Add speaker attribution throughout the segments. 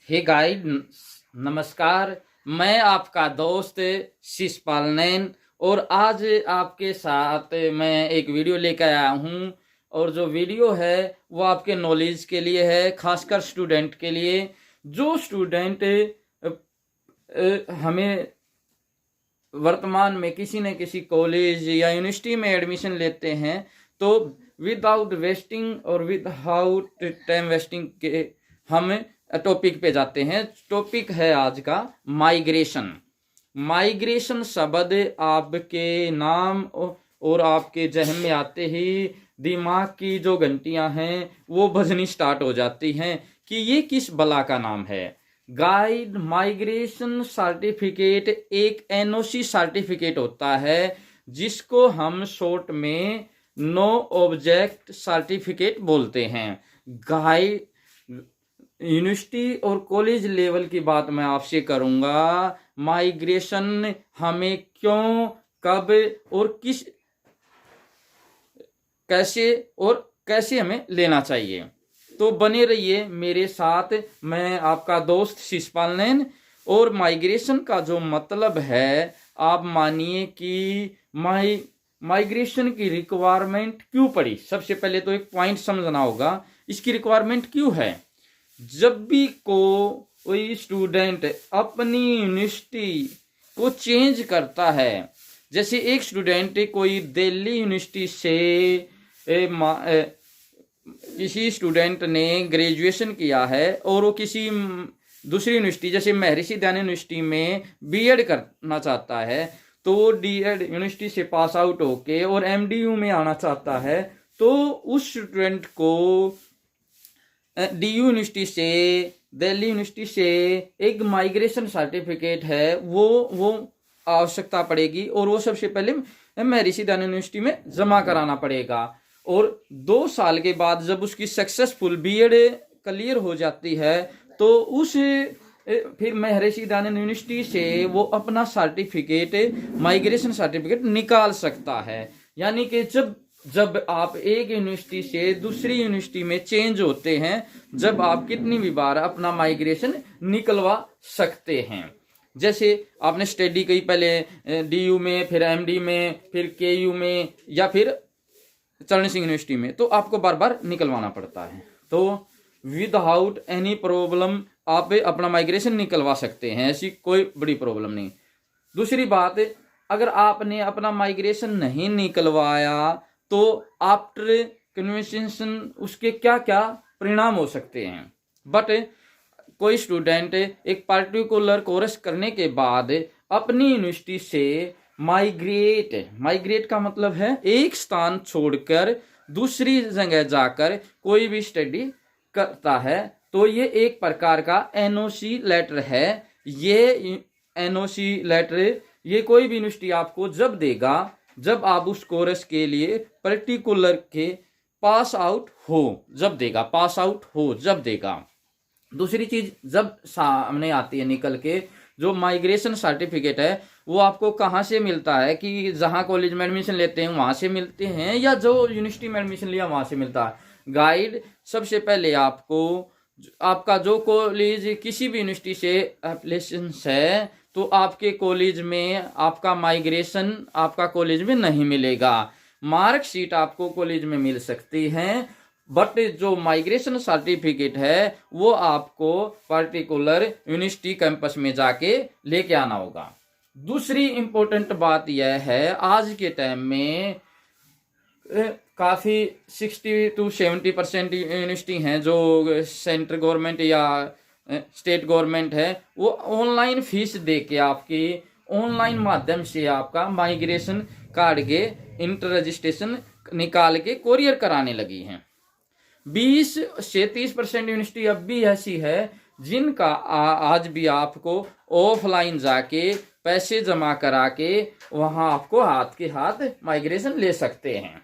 Speaker 1: हे guide, नमस्कार। मैं आपका दोस्त शिषपाल नैन और आज आपके साथ मैं एक वीडियो लेकर आया हूँ। और जो वीडियो है वो आपके नॉलेज के लिए है, खासकर स्टूडेंट के लिए। जो स्टूडेंट हमें वर्तमान में किसी न किसी कॉलेज या यूनिवर्सिटी में एडमिशन लेते हैं, तो विदाउट वेस्टिंग और विदाउट टाइम वेस्टिंग के हम टॉपिक पे जाते हैं। टॉपिक है आज का माइग्रेशन। माइग्रेशन शब्द आपके नाम और आपके जहन में आते ही दिमाग की जो घंटियां हैं वो बजनी स्टार्ट हो जाती हैं कि ये किस बला का नाम है। गाइड माइग्रेशन सर्टिफिकेट एक एनओसी सर्टिफिकेट होता है जिसको हम शॉर्ट में नो ऑब्जेक्ट सर्टिफिकेट बोलते हैं। गाइड यूनिवर्सिटी और कॉलेज लेवल की बात मैं आपसे करूंगा। माइग्रेशन हमें क्यों, कब और कैसे हमें लेना चाहिए, तो बने रहिए मेरे साथ। मैं आपका दोस्त शिषपाल नैन। और माइग्रेशन का जो मतलब है, आप मानिए कि माइग्रेशन की रिक्वायरमेंट क्यों पड़ी। सबसे पहले तो एक पॉइंट समझना होगा, इसकी रिक्वायरमेंट क्यों है। जब भी कोई स्टूडेंट अपनी यूनिवर्सिटी को चेंज करता है, जैसे एक स्टूडेंट कोई दिल्ली यूनिवर्सिटी से किसी स्टूडेंट ने ग्रेजुएशन किया है और वो किसी दूसरी यूनिवर्सिटी जैसे महर्षि दयानंद यूनिवर्सिटी में बीएड करना चाहता है, तो वो डीएड यूनिवर्सिटी से पास आउट होके और एमडीयू में आना चाहता है, तो उस स्टूडेंट को डीयू यूनिवर्सिटी से, दिल्ली यूनिवर्सिटी से एक माइग्रेशन सर्टिफिकेट है वो आवश्यकता पड़ेगी। और वो सबसे पहले महर्षि दयानंद यूनिवर्सिटी में जमा कराना पड़ेगा। और 2 साल के बाद जब उसकी सक्सेसफुल बीएड क्लियर हो जाती है, तो फिर महर्षि दयानंद यूनिवर्सिटी से वो अपना सर्टिफिकेट, माइग्रेशन सर्टिफिकेट निकाल सकता है। यानी कि जब आप एक यूनिवर्सिटी से दूसरी यूनिवर्सिटी में चेंज होते हैं, जब आप कितनी भी बार अपना माइग्रेशन निकलवा सकते हैं। जैसे आपने स्टडी की पहले डीयू में, फिर एमडी में, फिर केयू में या फिर चरण सिंह यूनिवर्सिटी में, तो आपको बार बार निकलवाना पड़ता है। तो विदाउट एनी प्रॉब्लम आप अपना माइग्रेशन निकलवा सकते हैं, ऐसी कोई बड़ी प्रॉब्लम नहीं। दूसरी बात, अगर आपने अपना माइग्रेशन नहीं निकलवाया तो आफ्टर कन्वर्सेशन उसके क्या क्या परिणाम हो सकते हैं। बट कोई स्टूडेंट एक पार्टिकुलर कोर्स करने के बाद अपनी यूनिवर्सिटी से माइग्रेट का मतलब है एक स्थान छोड़कर दूसरी जगह जाकर कोई भी स्टडी करता है, तो ये एक प्रकार का एनओसी लेटर है। ये एनओसी लेटर ये कोई भी यूनिवर्सिटी आपको जब देगा, जब आप उस कोर्स के लिए पर्टिकुलर के पास आउट हो जब देगा। दूसरी चीज जब सामने आती है निकल के, जो माइग्रेशन सर्टिफिकेट है वो आपको कहाँ से मिलता है, कि जहाँ कॉलेज में एडमिशन लेते हैं वहां से मिलते हैं या जो यूनिवर्सिटी में एडमिशन लिया वहां से मिलता है। गाइड, सबसे पहले आपका जो कॉलेज किसी भी यूनिवर्सिटी से एप्लीकेशन है, तो आपके कॉलेज में आपका माइग्रेशन आपका कॉलेज में नहीं मिलेगा। मार्कशीट आपको कॉलेज में मिल सकती है, बट जो माइग्रेशन सर्टिफिकेट है वो आपको पर्टिकुलर यूनिवर्सिटी कैंपस में जाके लेके आना होगा। दूसरी इंपॉर्टेंट बात यह है, आज के टाइम में काफी 60 to 70% यूनिवर्सिटी हैं जो सेंट्रल गवर्नमेंट या स्टेट गवर्नमेंट है, वो ऑनलाइन फीस दे के आपकी ऑनलाइन माध्यम से आपका माइग्रेशन कार्ड के इंटर रजिस्ट्रेशन निकाल के कोरियर कराने लगी हैं। 20 से 30% यूनिवर्सिटी अब भी ऐसी है जिनका आज भी आपको ऑफलाइन जाके पैसे जमा करा के वहां आपको हाथ के हाथ माइग्रेशन ले सकते हैं।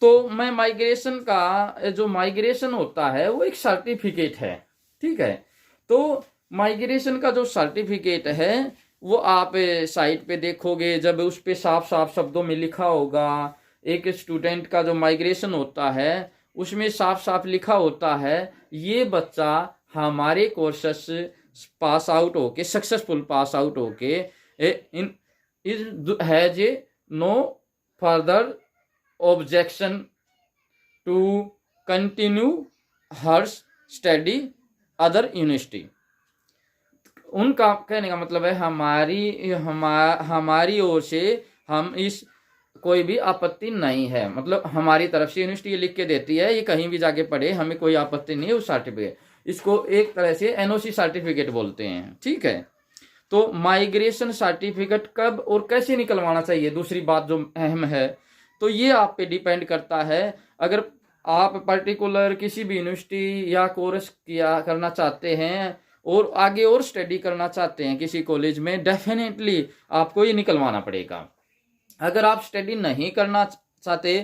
Speaker 1: तो मैं माइग्रेशन का जो माइग्रेशन होता है वो एक सर्टिफिकेट है, ठीक है। तो माइग्रेशन का जो सर्टिफिकेट है वो आप साइट पे देखोगे, जब उस पे साफ साफ शब्दों में लिखा होगा, एक स्टूडेंट का जो माइग्रेशन होता है उसमें साफ साफ लिखा होता है ये बच्चा हमारे कोर्सेस पास आउट होके सक्सेसफुल पास आउट होके in is has a no further objection to continue her study other university. उनका कहने का मतलब है हमारी ओर से हम इस कोई भी आपत्ति नहीं है, मतलब हमारी तरफ से यूनिवर्सिटी ये लिख के देती है, ये कहीं भी जाके पढ़े, हमें कोई आपत्ति नहीं है उस सर्टिफिकेट। इसको एक तरह से एनओसी सर्टिफिकेट बोलते हैं, ठीक है। तो माइग्रेशन सर्टिफिकेट कब और कैसे निकलवाना चाहिए, दूसरी बात जो अहम है, तो ये आप पे डिपेंड करता है। अगर आप पर्टिकुलर किसी भी यूनिवर्सिटी या कोर्स किया करना चाहते हैं और आगे और स्टडी करना चाहते हैं किसी कॉलेज में, डेफिनेटली आपको ये निकलवाना पड़ेगा। अगर आप स्टडी नहीं करना चाहते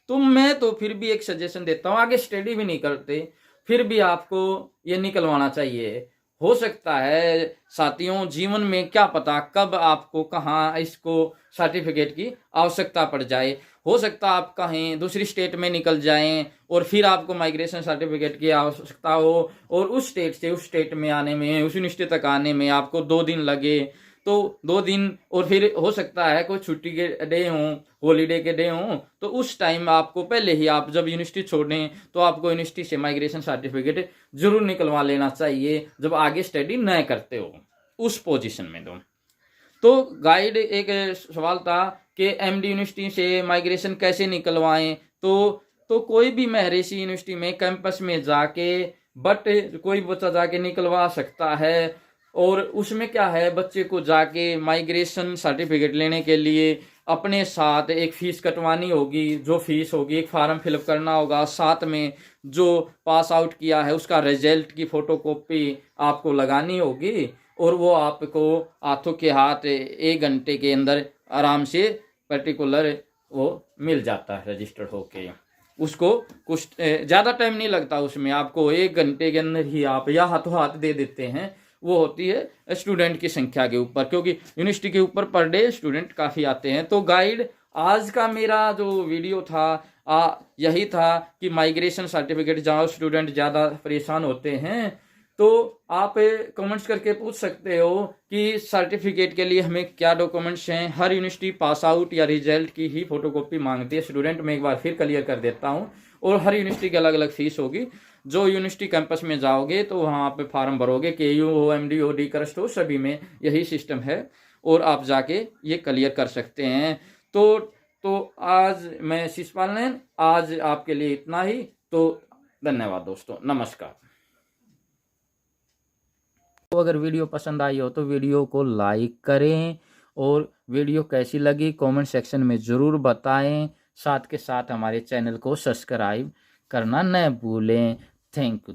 Speaker 1: तो मैं तो फिर भी एक सजेशन देता हूँ, आगे स्टडी भी नहीं करते फिर भी आपको ये निकलवाना चाहिए। हो सकता है साथियों, जीवन में क्या पता कब आपको कहाँ इसको सर्टिफिकेट की आवश्यकता पड़ जाए। हो सकता आप कहीं दूसरी स्टेट में निकल जाएं और फिर आपको माइग्रेशन सर्टिफिकेट की आवश्यकता हो, और उस स्टेट से उस स्टेट में आने में, उस यूनिवर्सिटी तक आने में आपको 2 दिन लगे, तो 2 दिन, और फिर हो सकता है कोई छुट्टी के डे हों, हॉलीडे के डे हों, तो उस टाइम आपको पहले ही, आप जब यूनिवर्सिटी छोड़ें तो आपको यूनिवर्सिटी से माइग्रेशन सर्टिफिकेट जरूर निकलवा लेना चाहिए जब आगे स्टडी न करते हो उस पोजीशन में। तो गाइड एक सवाल था कि एमडी यूनिवर्सिटी से माइग्रेशन कैसे निकलवाएं, तो कोई भी महर्षि यूनिवर्सिटी में कैंपस में जाके बट कोई बच्चा जाके निकलवा सकता है। और उसमें क्या है, बच्चे को जाके माइग्रेशन सर्टिफिकेट लेने के लिए अपने साथ एक फीस कटवानी होगी, जो फीस होगी एक फार्म फिलअप करना होगा, साथ में जो पास आउट किया है उसका रिजल्ट की फोटोकॉपी आपको लगानी होगी, और वो आपको हाथों के हाथ 1 घंटे के अंदर आराम से पर्टिकुलर वो मिल जाता है रजिस्टर्ड होके। उसको कुछ ज़्यादा टाइम नहीं लगता, उसमें आपको 1 घंटे के अंदर ही आप या हाथों हाथ दे देते हैं। वो होती है स्टूडेंट की संख्या के ऊपर, क्योंकि यूनिवर्सिटी के ऊपर पर डे स्टूडेंट काफ़ी आते हैं। तो गाइड आज का मेरा जो वीडियो था यही था कि माइग्रेशन सर्टिफिकेट जहाँ स्टूडेंट ज़्यादा परेशान होते हैं, तो आप कमेंट्स करके पूछ सकते हो कि सर्टिफिकेट के लिए हमें क्या डॉक्यूमेंट्स हैं। हर यूनिवर्सिटी पास आउट या रिजल्ट की ही फोटोकॉपी मांगती है स्टूडेंट, मैं एक बार फिर क्लियर कर देता हूँ। और हर यूनिवर्सिटी की अलग अलग फीस होगी। जो यूनिवर्सिटी कैंपस में जाओगे तो वहाँ पे फॉर्म भरोगे, KU हो, MD हो, डी करस्ट हो, सभी में यही सिस्टम है, और आप जाके ये क्लियर कर सकते हैं। तो आज मैं शिशपाल नैन, आज आपके लिए इतना ही। तो धन्यवाद दोस्तों, नमस्कार। तो अगर वीडियो पसंद आई हो तो वीडियो को लाइक करें, और वीडियो कैसी लगी कमेंट सेक्शन में ज़रूर बताएं। साथ के साथ हमारे चैनल को सब्सक्राइब करना न भूलें। Thank you.